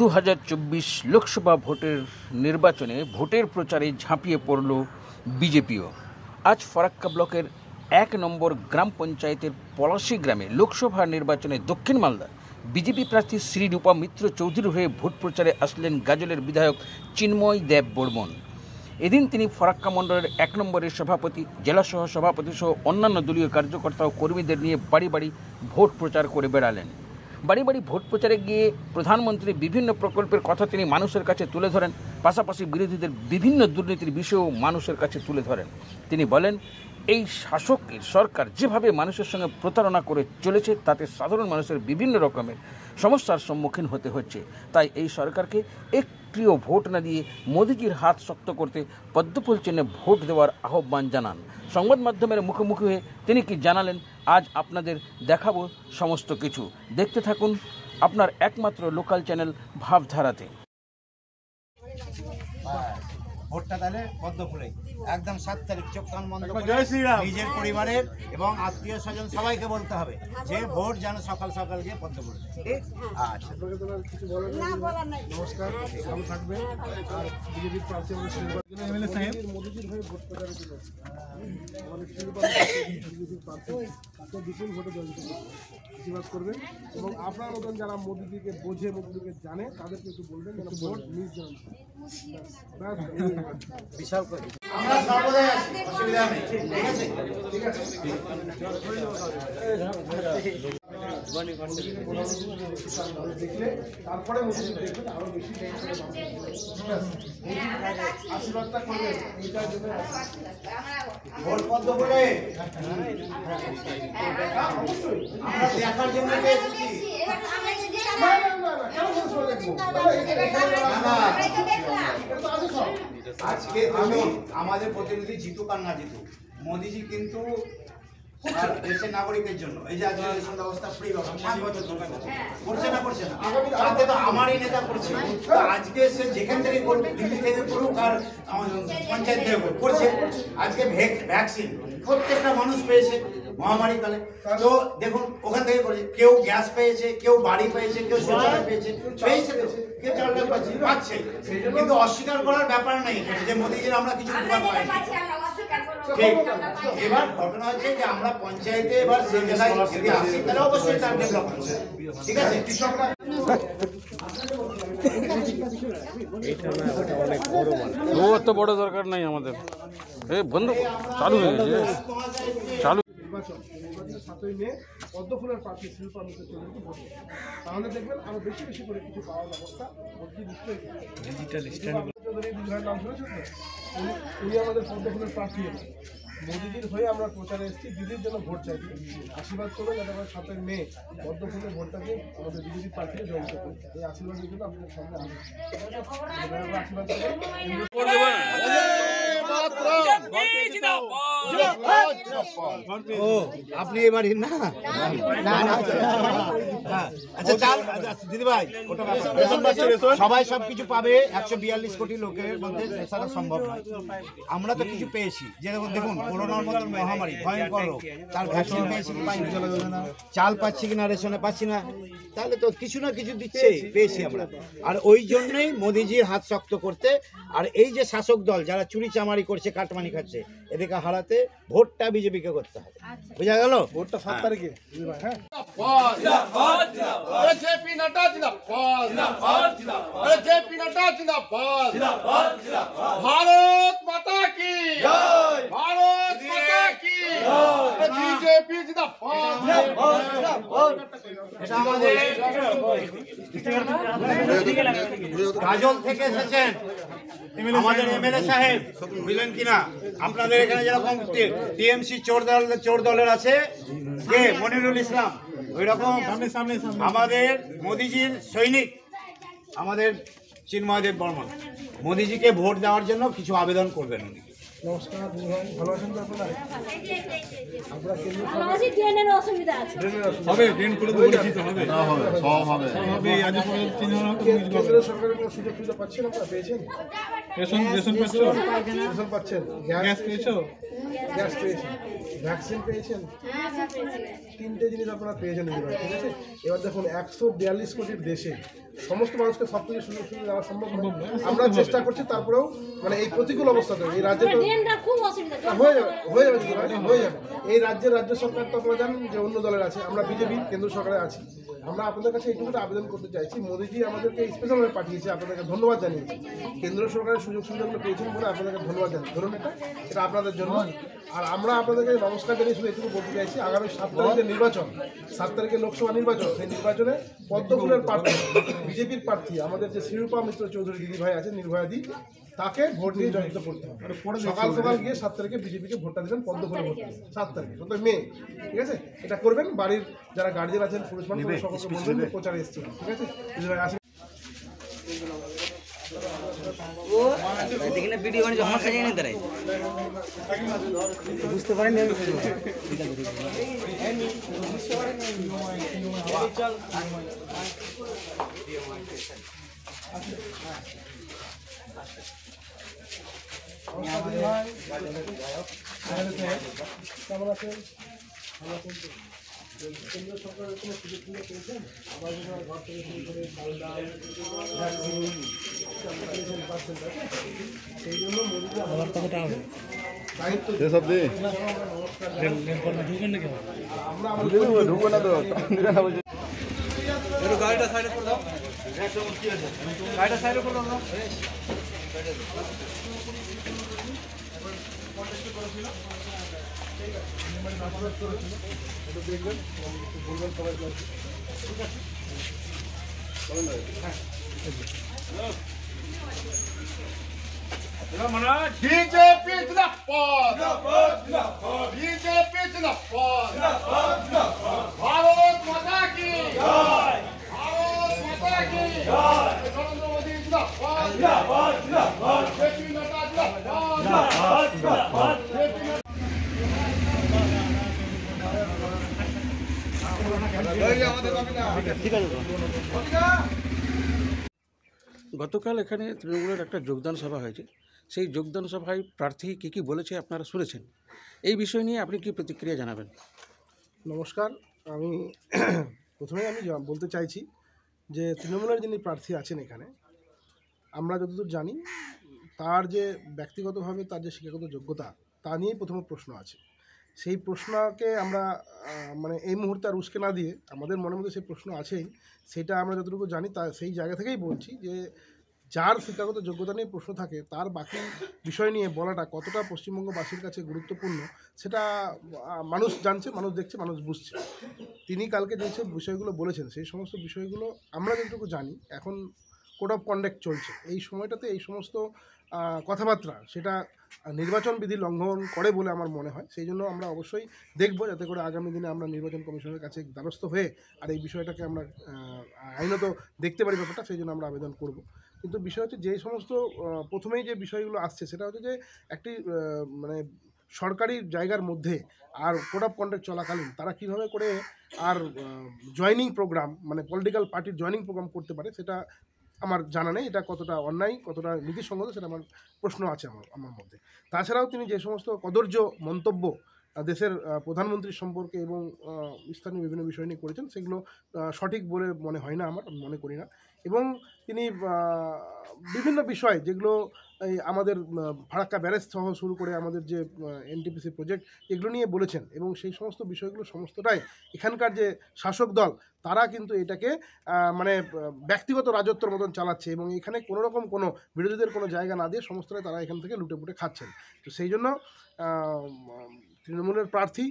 2024 লোকসভা ভোটের নির্বাচনে ভোটের প্রচারে ঝাঁপিয়ে পড়ল বিজেপিও। আজ ফরাক্কা ব্লকের 1 নম্বর গ্রাম পঞ্চায়েতের পলাশী গ্রামে লোকসভা নির্বাচনে দক্ষিণ মালদা বিজেপি প্রার্থী শ্রী রূপা মিত্র চৌধুরীর হয়ে ভোট প্রচারে আসলেন গাজলের বিধায়ক চিন্ময় দেব বর্মন। এদিন তিনি ফরাক্কা মণ্ডলের 1 নম্বরের সভাপতি, জেলা সহ সভাপতি সহ অন্যান্য দলীয় কার্যকর্তা ও কর্মীদের নিয়ে বাড়ি বাড়ি ভোট প্রচার করে বেড়ালেন। বাড়ি বাড়ি ভোট প্রচারে গিয়ে প্রধানমন্ত্রীর বিভিন্ন প্রকল্পের কথা তিনি মানুষের কাছে তুলে ধরেন, পাশাপাশি বিরোধীদের বিভিন্ন দুর্নীতির বিষয়েও মানুষের কাছে তুলে ধরেন। তিনি বলেন, এই শাসকের সরকার যেভাবে মানুষের সঙ্গে প্রতারণা করে চলেছে তাতে সাধারণ মানুষের বিভিন্ন রকমের সমস্যার সম্মুখীন হতে হচ্ছে। তাই এই সরকারকে একটিও ভোট না দিয়ে মোদিজির হাত শক্ত করতে পদ্মফুল চিহ্নে ভোট দেওয়ার আহ্বান জানান। সংবাদ মাধ্যমের মুখোমুখি হয়ে তিনি কি জানালেন আজ আপনাদের দেখাবো সমস্ত কিছু। দেখতে থাকুন আপনার একমাত্র লোকাল চ্যানেল ভাবধারাতে। ভোটটা তাহলে পদ্মফুলে একদম 7 তারিখ চোখ কান বন্ধ করে নিজের পরিবারের এবং আত্মীয় স্বজন সবাইকে বলতে হবে যে ভোট যেন সকাল সকাল গিয়ে পদ্মফুলে। ঠিক আচ্ছা, কিছু বলার নাই। নমস্কার, ভালো থাকবেন। আর বিজেপির প্রার্থী এমএলএ সাহেব মোদিজির হয়ে ভোট প্রচারে চলে আসছে। আমাদের বিজেপির প্রার্থী তাকে বিপুল ভোটে জয়যুক্ত আশীর্বাদ করবেন এবং আপনার মতন যারা মোদিজিকে বোঝে, মোদিজিকে জানে তাদেরকে একটু বলবেন যেন ভোট মিস যান। বিশাল করে আমরা সর্বদাই আছি, অসুবিধা নেই। ঠিক আছে, দেখলে তারপরে মোদিজি দেখবেন আরো বেশি আশীর্বাদটা করবেন। এইটার জন্য ভোট পদ্মফুলে অবশ্যই আমরা দেখার জন্য এসেছি। আজকে দেখুন আমাদের প্রতিনিধি জিতুক আর না জিতুক, মোদিজি কিন্তু দেশের নাগরিকের জন্য এই যে আজকে রেশন ব্যবস্থা ফ্রি 5 বছর করছে না তাতে তো আমারই নেতা করছে। তো আজকে সে যেখান থেকে করুক, দিল্লি থেকে করুক আর পঞ্চায়েত থেকে করছে। আজকে ভ্যাকসিন প্রত্যেকটা মানুষ পেয়েছে মহামারী কালে। তো দেখুন ওখান থেকে করেছে, কেউ গ্যাস পেয়েছে, কেউ বাড়ি পেয়েছে, কেউ শৌচালয় পেয়েছে, কেউ চালটা পাচ্ছে। কিন্তু অস্বীকার করার ব্যাপার নেই যে মোদিজির আমরা কিছু উপকার পাই। ঠিক, এবার ঘটনা হচ্ছে যে আমরা পঞ্চায়েতে এবার সেই জায়গায় যদি আসি তাহলে অবশ্যই তার ডেভেলপ হচ্ছে। ঠিক আছে, কৃষকরা অত বড় দরকার নাই আমাদের। বন্ধু চালু হয়ে গেছে, চালু। নির্বাচন 7ই মে পদ্মফুলের প্রার্থী শ্রী রূপা মিত্র চৌধুরীকে ভোট দেবেন। তাহলে দেখবেন আরো বেশি বেশি করে কিছু পাওয়ার ব্যবস্থা মোদি নিশ্চয়ই ডিজিটাল স্ট্যান্ড চৌধুরী বিধায়ক নাম শুনেছেন তো? উনি আমাদের পদ্মফুলের প্রার্থী। মোদিজির হয়ে আমরা প্রচারে এসেছি, দিদির জন্য ভোট চাইছি। আশীর্বাদ করবেন যাতে আমরা 7ই মে পদ্মফুলের ভোটটাকে আমাদের বিজেপি প্রার্থীকে জয়যুক্ত করি। এই আশীর্বাদের জন্য আপনাদের সামনে আসি। আশীর্বাদ করবেন। ও আপনি এবারে না আচ্ছা চাল দিদি ভাই, সবাই সবকিছু পাবে 142 কোটি লোকের মধ্যে সেটা সম্ভব নয়। আমরা তো কিছু পেয়েছি, যেরকম দেখুন করোনার মতন মহামারী ভয়ঙ্কর রোগ, তার ভ্যাকসিন পেয়েছি কি পাইনি, চাল পাচ্ছি কিনা রেশনে পাচ্ছি না, তাহলে তো কিছু না কিছু দিচ্ছে, পেয়েছি আমরা। আর ওই জন্যই মোদিজির হাত শক্ত করতে আর এই যে শাসক দল যারা চুরি চামারি করছে, কাটমানি খাচ্ছে, এদেরকে হারাতে ভোটটা বিজেপিকে করতে হবে। বুঝা গেল? ভোটটা 7 তারিখে। হ্যাঁ, জেপি নাড্ডা জিন্দাবাদ, জেপি নাড্ডা জিন্দাবাদ, ভারত মাতা কি জয়, ভারত মাতা কি জয়, বিজেপি জিন্দাবাদ। গাজল থেকে এসেছেন আমাদের এমএলএ সাহেব, বুঝলেন কিনা? আপনাদের এখানে যেরকম টিএমসি চোর দলের আছে কে মনিরুল ইসলাম, ওই রকম আমাদের মোদিজির সৈনিক আমাদের চিন্ময় দেব বর্মন মোদিজিকে ভোট দেওয়ার জন্য কিছু আবেদন করবেন উনি। নমস্কার, ভালো আছেন তো আপনারা? আমরা কেন্দ্রীয় সরকারের কোনো সুযোগ সুবিধা পাচ্ছেন? আপনারা পেয়েছেন? রেশন পাচ্ছেন, গ্যাস পেয়েছো, গ্যাস পেয়েছেন, ভ্যাকসিন পেয়েছেন, তিনটে জিনিস আপনারা পেয়েছেন দিদিভাই, ঠিক আছে। এবার দেখুন 142 কোটির দেশে সমস্ত মানুষকে সব কিছু সুযোগ সুবিধা দেওয়া সম্ভব নয়। আমরা চেষ্টা করছি, তারপরেও মানে এই প্রতিকূল অবস্থাতে এই রাজ্যে হয়ে যাবে দিদিভাই, হয়ে যাবে। এই রাজ্য সরকার তো আপনারা জানেন যে অন্য দলের আছে, আমরা বিজেপি কেন্দ্র সরকারে আছি। আমরা আপনাদের কাছে এইটুকুটা আবেদন করতে চাইছি, মোদিজি আমাদেরকে স্পেশালভাবে পাঠিয়েছে, আপনাদেরকে ধন্যবাদ জানিয়েছি। কেন্দ্র সরকারের সুযোগ সুবিধাগুলো পেয়েছেন বলে আপনাদেরকে ধন্যবাদ জানাই। ধরুন এটা আপনাদের জন্য। আর আমরা আপনাদেরকে নমস্কার জানিয়ে শুধু এটুকু বলতে চাইছি, আগামী 7 তারিখে নির্বাচন, 7 তারিখে লোকসভা নির্বাচন, সেই নির্বাচনে পদ্মফুলের প্রার্থী, বিজেপির প্রার্থী আমাদের যে শিরূপা মিত্র চৌধুরী দিদিভাই আছে, নির্ভয়াদি, তাকে ভোট দিয়ে জয়যুক্ত করতে হবে। সকাল সকাল গিয়ে 7 তারিখে বিজেপিকে ভোটটা দেবেন, পদ্মফুলে ভোট দেবেন 7 তারিখে, 7 মে, ঠিক আছে। এটা করবেন, বাড়ির যারা গার্জিয়ান আছেন, পুরুষ মানুষ সকলকে বলবেন যে প্রচারে এসেছেন, ঠিক আছে। দিদিভাই আসেন। দেখি না ভিডিও মানে যখন খাই না তারাই বুঝতে পারেন কেমন আছেন? কেন্দ্র সরকারের কোনো সুযোগ সুবিধা পেয়েছেন? আবার ঘর থেকে শুরু করে চাল ডাল, পাচ্ছেন, সেই জন্য মোদীকে আমার কথাটা হবে দায়িত্ব গাড়িটা সাইডে করে দাও, গাড়িটা সাইডে করে দাও। দেখবেন, বলবেন সবাই, ঠিক আছে। বিজেপি জিন্দাবাদ, বিজেপি জিন্দাবাদ, ভারত মাতা কি জয়, ভারত মাতা কি জয়, নরেন্দ্র মোদী জিন্দাবাদ, জিন্দাবাদ, জিন্দাবাদ, জেপি নাড্ডা জিন্দাবাদ, জিন্দাবাদ, জিন্দাবাদ, জেপি গতকাল এখানে তৃণমূলের একটা যোগদান সভা হয়েছে, সেই যোগদান সভায় প্রার্থী কী কী বলেছে আপনারা শুনেছেন, এই বিষয় নিয়ে আপনি কি প্রতিক্রিয়া জানাবেন? নমস্কার, আমি প্রথমেই বলতে চাইছি যে তৃণমূলের যিনি প্রার্থী আছেন এখানে, আমরা যতদূর জানি তার যে ব্যক্তিগতভাবে তার যে শিক্ষাগত যোগ্যতা, তা নিয়েই প্রথমে প্রশ্ন আছে। সেই প্রশ্নকে আমরা মানে এই মুহূর্তে আর উস্কে না দিয়ে, আমাদের মনের মধ্যে সেই প্রশ্ন আছেই, সেটা আমরা যতটুকু জানি তা সেই জায়গা থেকেই বলছি যে যার শিক্ষাগত যোগ্যতা নিয়ে প্রশ্ন থাকে, তার বাকি বিষয় নিয়ে বলাটা কতটা পশ্চিমবঙ্গবাসীর কাছে গুরুত্বপূর্ণ সেটা মানুষ জানছে, মানুষ দেখছে, মানুষ বুঝছে। তিনি কালকে যেসব বিষয়গুলো বলেছেন, সেই সমস্ত বিষয়গুলো আমরা যতটুকু জানি এখন কোড অফ কন্ডাক্ট চলছে, এই সময়টাতে এই সমস্ত কথাবার্তা সেটা নির্বাচন বিধি লঙ্ঘন করে বলে আমার মনে হয়। সেই জন্য আমরা অবশ্যই দেখব, যাতে করে আগামী দিনে আমরা নির্বাচন কমিশনের কাছে দ্বারস্থ হয়ে আর এই বিষয়টাকে আমরা আইনত দেখতে পারি ব্যাপারটা, সেই জন্য আমরা আবেদন করব। কিন্তু বিষয় হচ্ছে যে সমস্ত প্রথমেই যে বিষয়গুলো আসছে, সেটা হচ্ছে যে একটি মানে সরকারি জায়গার মধ্যে আর কোড অফ কন্ডাক্ট চলাকালীন তারা কীভাবে করে আর জয়নিং প্রোগ্রাম, মানে পলিটিক্যাল পার্টির জয়নিং প্রোগ্রাম করতে পারে, সেটা আমার জানা নেই। এটা কতটা অন্যায়, কতটা নীতিসঙ্গত, সেটা আমার প্রশ্ন আছে আমার মধ্যে। তাছাড়াও তিনি যে সমস্ত কদর্য মন্তব্য দেশের প্রধানমন্ত্রীর সম্পর্কে এবং স্থানীয় বিভিন্ন বিষয় নিয়ে করেছেন, সেগুলো সঠিক বলে মনে হয় না, আমার মনে করি না। এবং তিনি বিভিন্ন বিষয় যেগুলো এই আমাদের ফারাক্কা ব্যারেজ সহ শুরু করে আমাদের যে এনটিপিসি প্রজেক্ট, এগুলো নিয়ে বলেছেন, এবং সেই সমস্ত বিষয়গুলো সমস্তটাই এখানকার যে শাসক দল তারা কিন্তু এটাকে মানে ব্যক্তিগত রাজত্বর মতন চালাচ্ছে, এবং এখানে কোনো রকম কোনো বিরোধীদের কোনো জায়গা না দিয়ে সমস্তটাই তারা এখান থেকে লুটেপুটে খাচ্ছেন। তো সেই জন্য তৃণমূলের প্রার্থী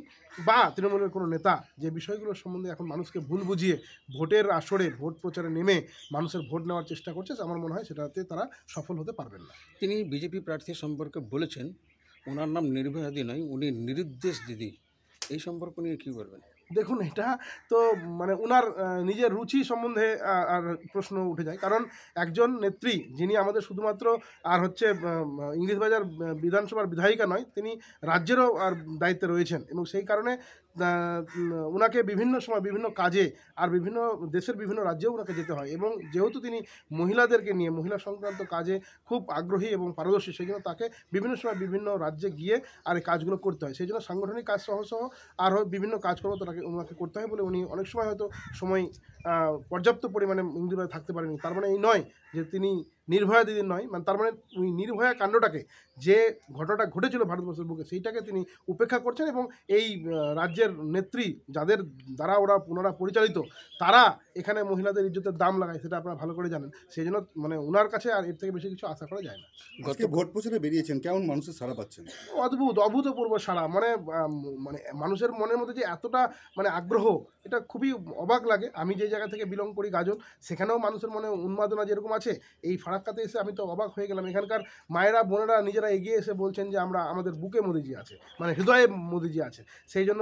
বা তৃণমূলের কোনো নেতা যে বিষয়গুলোর সম্বন্ধে এখন মানুষকে ভুল বুঝিয়ে ভোটের আসরে ভোট প্রচারে নেমে মানুষের ভোট নেওয়ার চেষ্টা করছে, আমার মনে হয় সেটাতে তারা সফল হতে পারবেন না। তিনি বিজেপি প্রার্থী সম্পর্কে বলেছেন ওনার নাম নির্ভয়াদি নয়, উনি নিরুদ্দেশ দিদি, এই সম্পর্ক নিয়ে কী বলবেন? দেখুন, এটা তো মানে ওনার নিজের রুচি সম্বন্ধে আর প্রশ্ন উঠে যায়। কারণ একজন নেত্রী যিনি আমাদের শুধুমাত্র আর হচ্ছে ইংলিশবাজার বিধানসভার বিধায়িকা নয়, তিনি রাজ্যেরও আর দায়িত্বে রয়েছেন, এবং সেই কারণে ওনাকে বিভিন্ন সময় বিভিন্ন কাজে আর বিভিন্ন দেশের বিভিন্ন রাজ্যেও ওনাকে যেতে হয়, এবং যেহেতু তিনি মহিলাদেরকে নিয়ে মহিলা সংক্রান্ত কাজে খুব আগ্রহী এবং পারদর্শী, সেই জন্য তাকে বিভিন্ন সময় বিভিন্ন রাজ্যে গিয়ে আর এই কাজগুলো করতে হয়। সেই জন্য সাংগঠনিক কাজ সহ আরও বিভিন্ন কাজকর্ম ওনাকে করতে হয় বলে উনি অনেক সময় হয়তো সময় পর্যাপ্ত পরিমাণে ইন্দুরে থাকতে পারেনি। তার মানে এই নয় যে তিনি নির্ভয়া দিদির নয়, মানে তার মানে ওই নির্ভয়া কাণ্ডটাকে, যে ঘটনাটা ঘটেছিল ভারতবর্ষের বুকে, সেইটাকে তিনি উপেক্ষা করছেন, এবং এই রাজ্যের নেত্রী যাদের দ্বারা ওনারা পরিচালিত, তারা এখানে মহিলাদের ইজ্জতের দাম লাগায়, সেটা আপনারা ভালো করে জানেন। সেই জন্য মানে ওনার কাছে আর এর থেকে বেশি কিছু আশা করা যায় না। আজকে ভোট প্রচারে বেরিয়েছেন, কেমন মানুষের সাড়া পাচ্ছেন? অভূতপূর্ব সাড়া, মানে মানুষের মনের মধ্যে যে এতটা মানে আগ্রহ, এটা খুবই অবাক লাগে। আমি যে জায়গা থেকে বিলং করি, গাজল, সেখানেও মানুষের মনে উন্মাদনা যেরকম আছে, এই ফারাক্কাতে এসে আমি তো অবাক হয়ে গেলাম। এখানকার মায়েরা বোনেরা নিজেরা এগিয়ে এসে বলছেন যে আমাদের বুকে মোদিজি আছে, মানে হৃদয়ে মোদিজি আছে। সেই জন্য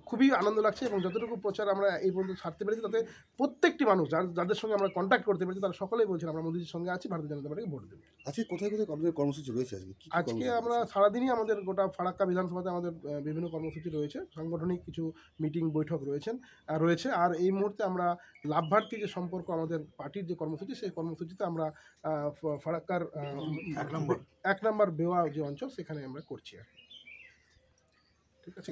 খুবই আনন্দ লাগছে, এবং যতটুকু প্রচার আমরা এই পর্যন্ত ছাড়তে পেরেছি, তাতে প্রত্যেকটি মানুষ যাদের সঙ্গে আমরা কন্ট্যাক্ট করতে পেরেছি, তারা সকলেই বলছেন আমরা মোদিজির সঙ্গে আছি, ভারতীয় জনতা পার্টিকে ভোট দেবো। আজকে কোথায় কোথায় আপনাদের কর্মসূচি রয়েছে? আজকে আমরা সারাদিনই আমাদের গোটা ফারাক্কা বিধানসভাতে আমাদের বিভিন্ন কর্মসূচি রয়েছে, সাংগঠনিক কিছু মিটিং বৈঠক রয়েছে। আর এই মুহূর্তে আমরা লাভভার্থী যে সম্পর্ক আমাদের পার্টির যে কর্মসূচি, সেই কর্মসূচিতে আমরা ফারাক্কার 1 নম্বর বেওয়া যে অঞ্চল, সেখানে আমরা করছি। ঠিক আছে।